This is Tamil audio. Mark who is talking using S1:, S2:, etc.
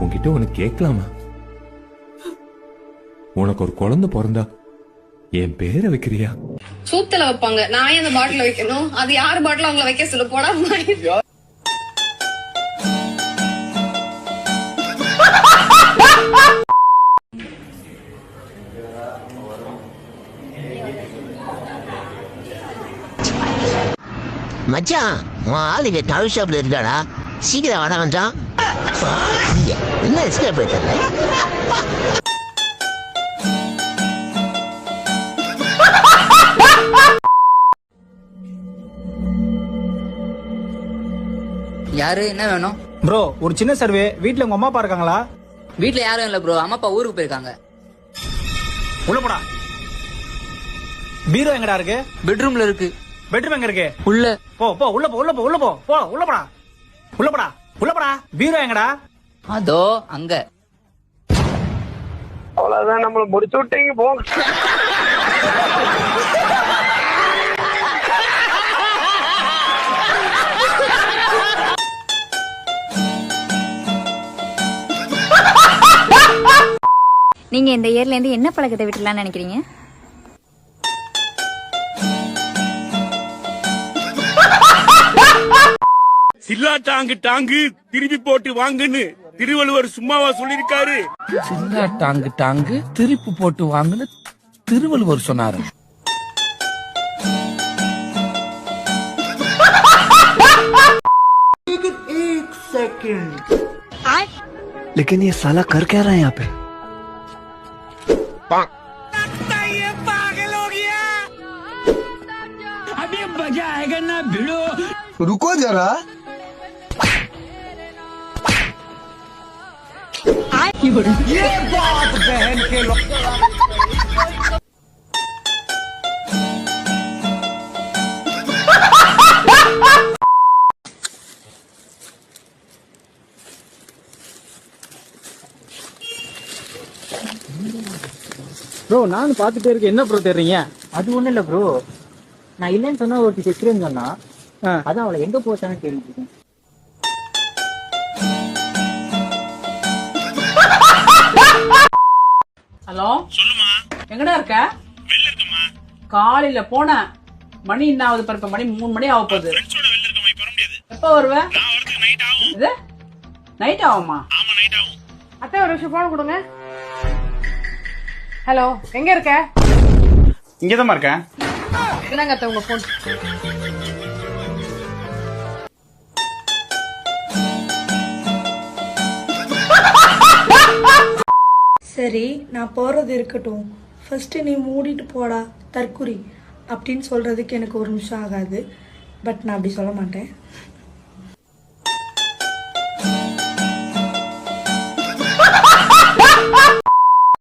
S1: உன்கிட்ட உனக்கு கேட்கலாமா? உனக்கு ஒரு குழந்தை பிறந்தா என் பேரை வைக்கிறியா?
S2: சூத்துல வைப்பாங்க, நான் ஏன் அந்த பாட்டில வைக்கணும்? அது யாரு பாட்டில அவங்கள வைக்க சொல்ல போடா.
S3: மச்சான், உன் ஆளுங்க டவுன் ஷாப்ல இருக்காடா, சீக்கிரம் வர மச்சான். என்ன எஸ்கேப் ஆயிட்டல?
S4: யாரு, என்ன வேணும்
S5: ப்ரோ? ஒரு சின்ன சர்வே. வீட்ல உங்க அம்மா அப்பா இருக்காங்களா?
S4: வீட்ல யாரும் இல்ல ப்ரோ, அம்மா அப்பா ஊருக்கு போயிருக்காங்க.
S5: உள்ள போடா. பீரோ எங்கடா இருக்கு?
S4: பெட்ரூம்ல இருக்கு.
S5: பெட்ரூம் எங்க இருக்கு?
S4: உள்ள.
S5: போ போ, உள்ள போ, உள்ள போ, உள்ள போ, போ, உள்ள போடா, உள்ள போடா, உள்ள போடா. பீரோ எங்கடா?
S4: அதோ அங்க.
S6: அவ்வளவுதான், நம்மள முடிச்சு விட்டீங்க போங்க.
S7: நீங்க இந்த இயர்ல இருந்து என்ன பழக்கத்தை விட்டுலாம்னு நினைக்கிறீங்க?
S8: சில்லா டாங்கு டாங்கு திருப்பி போட்டு வாங்குன்னு திருவள்ளுவர் சும்மாவா சொல்லிருக்காரு?
S9: சில்லா டாங்கு டாங்கு திருப்பி போட்டு வாங்குன்னு திருவள்ளுவர் சொன்னாரு.
S10: लेकिन ये साला कर क्या रहा है यहाँ पे?
S9: अभी मजा आएगा ना भिड़ो.
S10: रुको जरा.
S5: ये बात बहन के लोग.
S11: ப்ரோ, நானும் பார்த்துட்டே இருக்கேன். என்ன ப்ரோ தேடுறீங்க?
S12: அது ஒண்ணும் இல்ல ப்ரோ, நான் இல்லைன்னு சொன்னா ஒருத்தி செத்துறேன்னு சொன்னா, அதான் அவளை எங்க போச்சான்னு தெரிஞ்சுக்கேன்.
S13: ஹலோ, சொல்லுமா. எங்கடா இருக்க? வெளில இருக்கமா. காலையில போன மணி என்ன ஆகுது பாரு, மணி 3 மணி ஆக போகுது. ஃப்ரெண்ட்ஸோட வெளில இருக்கமா, இப்ப வர முடியாது. எப்ப வருவ? நான் வரதுக்கு நைட் ஆகும். இது நைட் ஆகுமா? ஆமா, நைட் ஆகும்.
S2: அத்தை ஒரு நிமிஷம் போன் கொடுங்க. ஹலோ, எங்க இருக்க?
S5: இங்கதான் இருக்கேன்.
S2: என்னங்க அத்தை உங்க போன்?
S14: சரி, நான் போறது இருக்கட்டும். ஃபர்ஸ்ட் நீ மூடிட்டு போடா தற்குறி அப்படின்னு சொல்றதுக்கு எனக்கு ஒரு நிமிஷம் ஆகாது. பட் நான் அப்படி சொல்ல மாட்டேன்.